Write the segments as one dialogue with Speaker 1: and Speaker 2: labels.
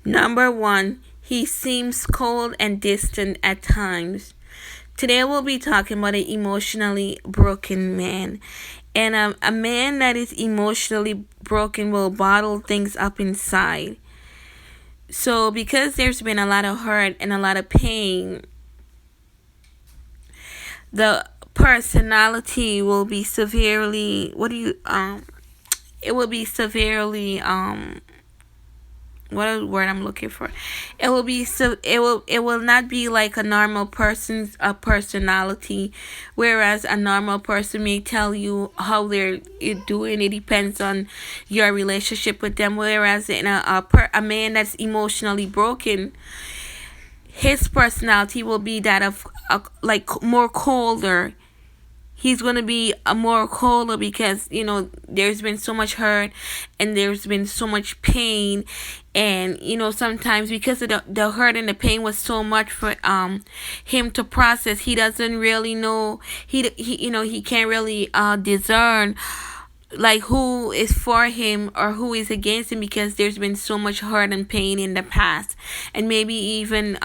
Speaker 1: Number one, he seems cold and distant at times. Today we'll be talking about an emotionally broken man. And a man that is emotionally broken will bottle things up inside. So because there's been a lot of hurt and a lot of pain, the personality will be severely it will be severely what a word I'm looking for. It will be so it will not be like a normal person's personality, whereas a normal person may tell you how they're doing. It depends on your relationship with them. Whereas in a man that's emotionally broken, his personality will be that of like more colder. He's going to be a more colder because there's been so much hurt and there's been so much pain, and sometimes because of the hurt and the pain was so much for him to process, he doesn't really know, he can't really discern like who is for him or who is against him, because there's been so much hurt and pain in the past. And maybe even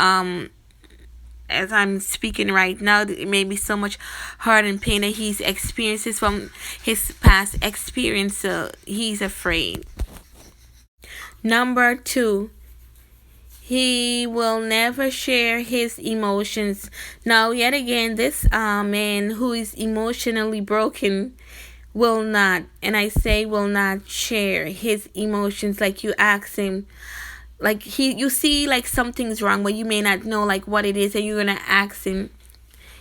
Speaker 1: as I'm speaking right now, there may be so much hurt and pain that he's experiences from his past experience, so he's afraid. Number two, he will never share his emotions. Now, yet again, this man who is emotionally broken will not, and I say will not, share his emotions. Like you ask him, like you see like something's wrong, but you may not know like what it is, and you're gonna ask him.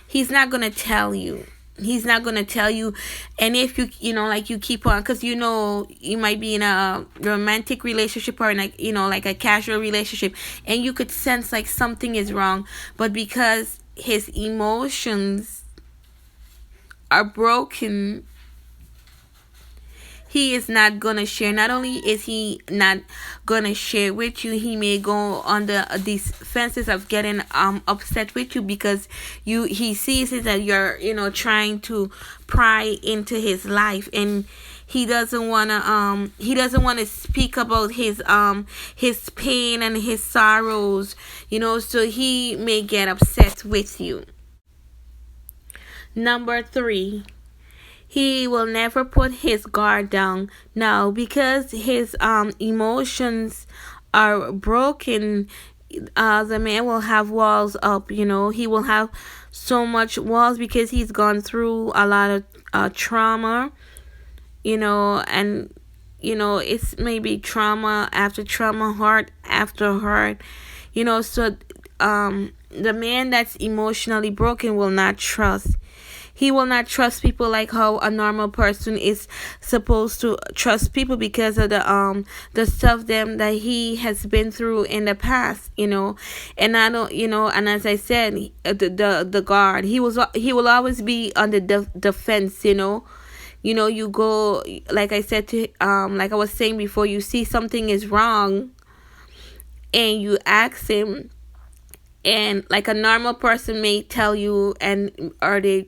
Speaker 1: He's not gonna tell you. He's not gonna tell you. And if like you keep on, because you might be in a romantic relationship or in like a casual relationship, and you could sense like something is wrong, but because his emotions are broken, he is not gonna share. Not only is he not gonna share with you, he may go on these fences of getting upset with you because he sees it that you're trying to pry into his life, and he doesn't wanna speak about his pain and his sorrows, so he may get upset with you. Number three, he will never put his guard down. Now, because his emotions are broken, the man will have walls up. He will have so much walls because he's gone through a lot of trauma. And it's maybe trauma after trauma, heart after heart. So the man that's emotionally broken will not trust. He will not trust people like how a normal person is supposed to trust people, because of the stuff them that he has been through in the past. And I don't and as I said, the guard, he will always be on the defense. You go, like I said, to like I was saying before, you see something is wrong and you ask him, and like a normal person may tell you, and or they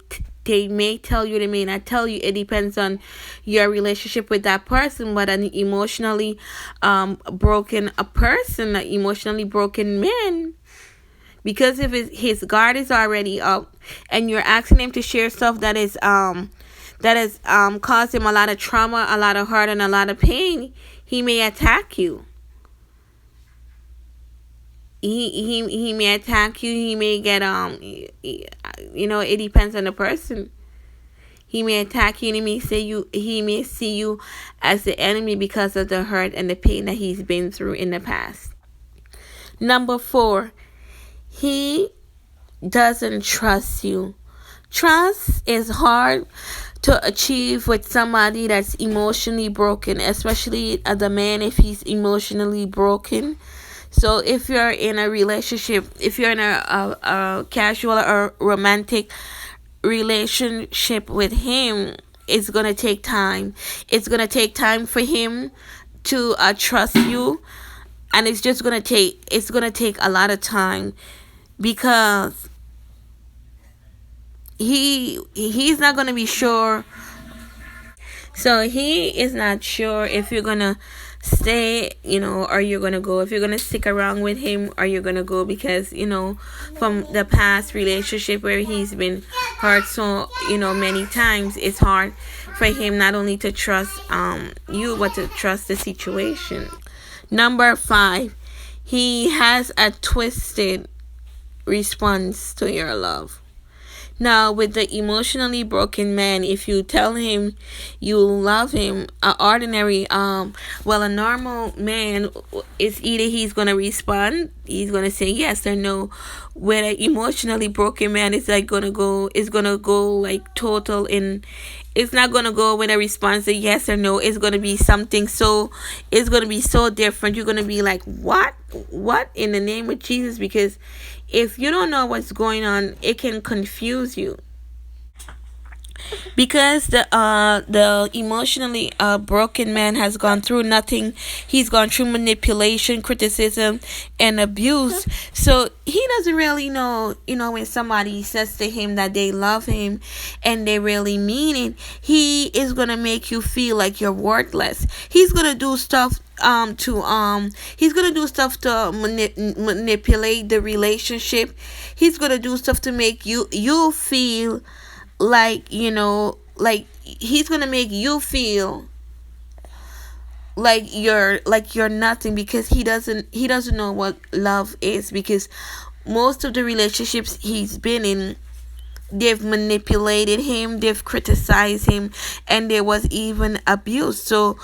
Speaker 1: may tell you, they may not tell you. It depends on your relationship with that person. But an emotionally broken an emotionally broken man, because if his guard is already up, and you're asking him to share stuff that has caused him a lot of trauma, a lot of hurt, and a lot of pain, he may attack you. He may attack you. He may get it depends on the person. He may attack you, and he may see you as the enemy because of the hurt and the pain that he's been through in the past. Number four, he doesn't trust you. Trust is hard to achieve with somebody that's emotionally broken, especially the man if he's emotionally broken. So if you're in a relationship, if you're in a casual or romantic relationship with him, it's gonna take time. It's gonna take time for him to trust you, and it's gonna take a lot of time, because he's not gonna be sure. So he is not sure if you're gonna stay, or you're gonna go. If you're gonna stick around with him, or you're gonna go, because from the past relationship where he's been hurt so many times, it's hard for him not only to trust you, but to trust the situation. Number 5, he has a twisted response to your love. Now, with the emotionally broken man, if you tell him you love him, a normal man is either he's gonna respond, he's gonna say yes or no. With an emotionally broken man, it's gonna go like total, and it's not gonna go with a response of yes or no. It's gonna be something so, it's gonna be so different. You're gonna be like, what in the name of Jesus? Because if you don't know what's going on, it can confuse you, because the emotionally broken man has gone through nothing. He's gone through manipulation, criticism, and abuse. So he doesn't really know, when somebody says to him that they love him and they really mean it, he is gonna make you feel like you're worthless. He's gonna do stuff to manipulate the relationship. He's gonna do stuff to make you feel like, he's gonna make you feel like you're nothing, because he doesn't know what love is, because most of the relationships he's been in, they've manipulated him, they've criticized him, and there was even abuse. So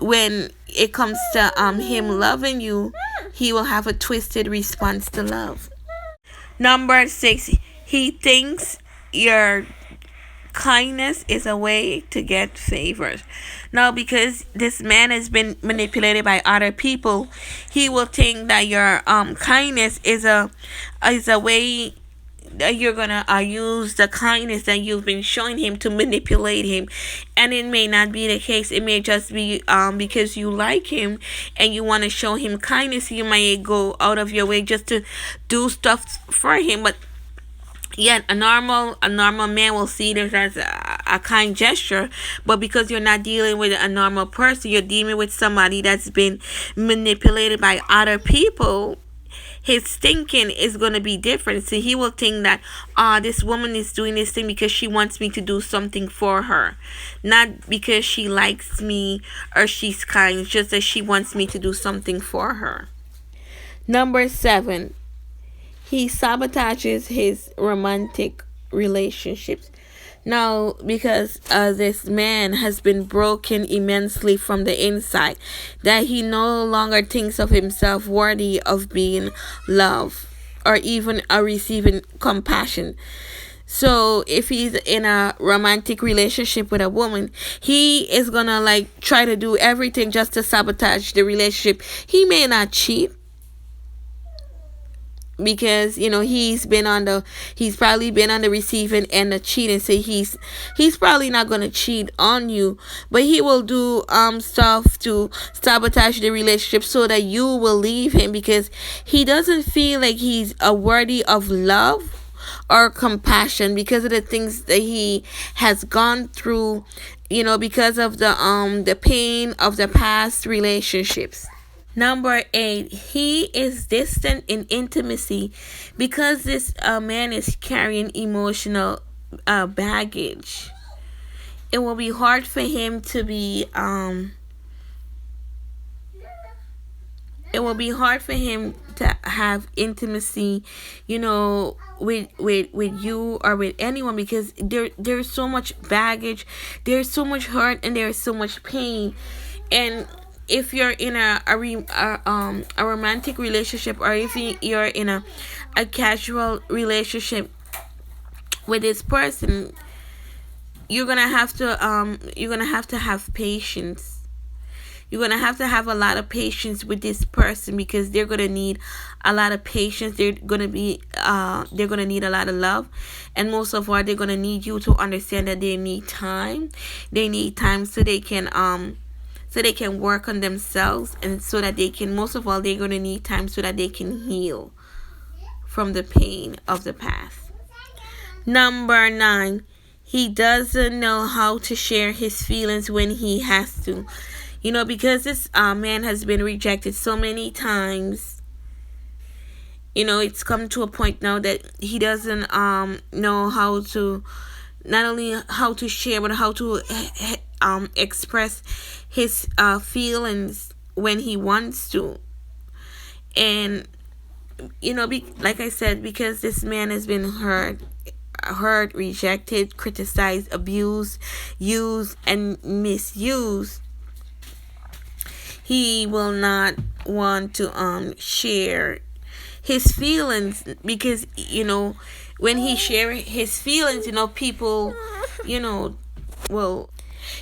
Speaker 1: when it comes to him loving you, he will have a twisted response to love. Number 6, he thinks your kindness is a way to get favors. Now, because this man has been manipulated by other people, he will think that your kindness is a way that you're gonna use the kindness that you've been showing him to manipulate him. And it may not be the case. It may just be because you like him and you want to show him kindness. You might go out of your way just to do stuff for him. But yet a normal man will see this as a kind gesture. But because you're not dealing with a normal person, you're dealing with somebody that's been manipulated by other people, his thinking is going to be different. So he will think that this woman is doing this thing because she wants me to do something for her, not because she likes me or she's kind. It's just that she wants me to do something for her. Number 7, he sabotages his romantic relationships. Now, because this man has been broken immensely from the inside, that he no longer thinks of himself worthy of being loved or even receiving compassion. So if he's in a romantic relationship with a woman, he is gonna like try to do everything just to sabotage the relationship. He may not cheat, because he's probably been on the receiving end of cheating. So he's probably not gonna cheat on you, but he will do stuff to sabotage the relationship so that you will leave him, because he doesn't feel like he's a worthy of love or compassion, because of the things that he has gone through, because of the pain of the past relationships. Number 8, he is distant in intimacy, because this man is carrying emotional baggage. It will be hard for him to be it will be hard for him to have intimacy, with you or with anyone, because there's so much baggage, there's so much hurt, and there's so much pain. And if you're in a romantic relationship, or if you're in a casual relationship with this person, you're gonna have to have patience. You're gonna have to have a lot of patience with this person, because they're gonna need a lot of patience. They're gonna need a lot of love, and most of all, they're gonna need you to understand that they need time. They need time so they can work on themselves, and so that they can, most of all, they're gonna need time so that they can heal from the pain of the past. Number 9, He doesn't know how to share his feelings when he has to. Because this man has been rejected so many times. It's come to a point now that he doesn't know how to, not only how to share, but how to express his feelings when he wants to. And like I said, because this man has been hurt, rejected, criticized, abused, used, and misused, he will not want to share his feelings, because when he share his feelings, people, well,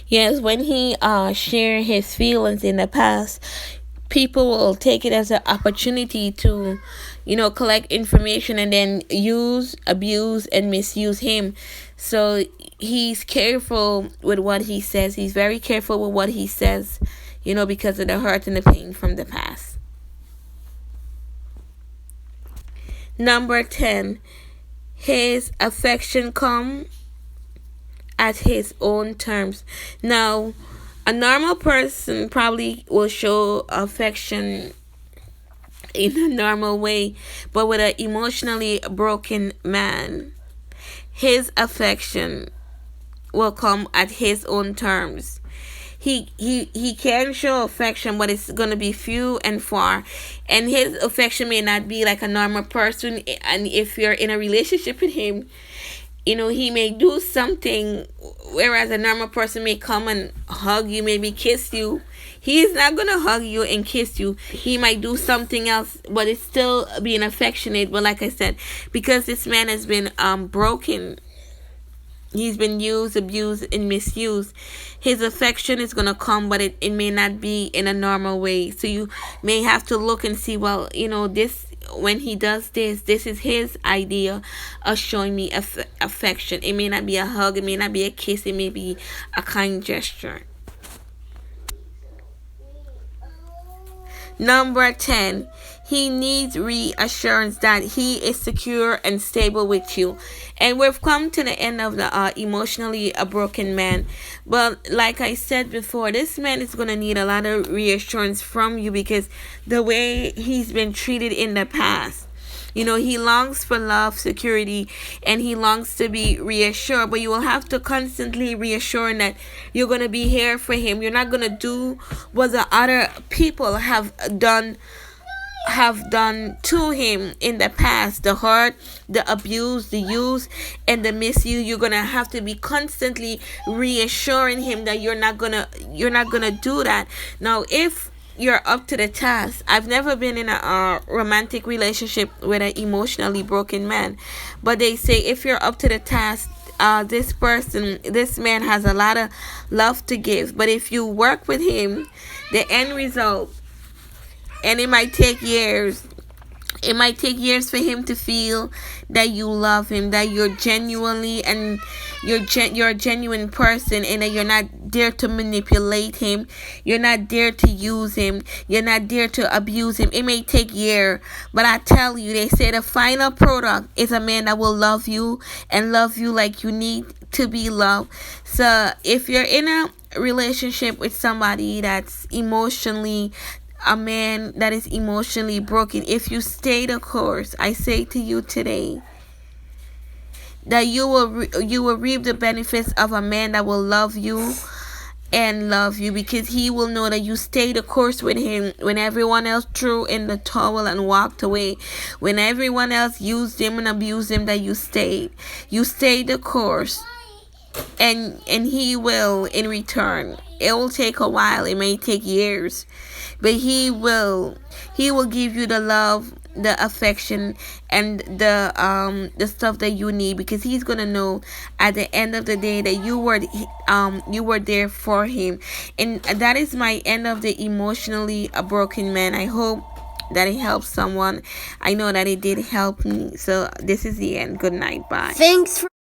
Speaker 1: yes, when he share his feelings in the past, people will take it as an opportunity to collect information and then use, abuse, and misuse him. So he's careful with what he says. He's very careful with what he says, because of the hurt and the pain from the past. Number 10, his affection come at his own terms. Now, a normal person probably will show affection in a normal way, but with an emotionally broken man, his affection will come at his own terms. He can show affection, but it's gonna be few and far, and his affection may not be like a normal person. And if you're in a relationship with him, he may do something, whereas a normal person may come and hug you, maybe kiss you. He's not gonna hug you and kiss you. He might do something else, but it's still being affectionate. But like I said, because this man has been broken, he's been used, abused, and misused, his affection is going to come, but it may not be in a normal way. So you may have to look and see, well, this, when he does this is his idea of showing me affection. It may not be a hug, it may not be a kiss, it may be a kind gesture. Number 10, he needs reassurance that he is secure and stable with you. And we've come to the end of the emotionally broken man. But like I said before, this man is going to need a lot of reassurance from you, because the way he's been treated in the past. He longs for love, security, and he longs to be reassured. But you will have to constantly reassure him that you're going to be here for him. You're not going to do what the other people have done to him in the past. The hurt, the abuse, the use, and the misuse. You're gonna have to be constantly reassuring him that you're not gonna do that. Now, if you're up to the task, I've never been in a romantic relationship with an emotionally broken man, but they say if you're up to the task, this man has a lot of love to give. But if you work with him, the end result, and it might take years. It might take years for him to feel that you love him, that you're genuinely, and you're a genuine person, and that you're not there to manipulate him. You're not there to use him. You're not there to abuse him. It may take years, but I tell you, they say the final product is a man that will love you and love you like you need to be loved. So if you're in a relationship with somebody that's emotionally, a man that is emotionally broken, if you stay the course, I say to you today that you will reap the benefits of a man that will love you and love you, because he will know that you stay the course with him when everyone else threw in the towel and walked away, when everyone else used him and abused him, that you stayed the course. And he will, in return, it will take a while, it may take years, but he will give you the love, the affection, and the stuff that you need, because he's gonna know at the end of the day that you were there for him. And that is my end of the emotionally broken man. I hope that it helps someone. I know that it did help me. So this is the end. Good night. Bye.
Speaker 2: Thanks for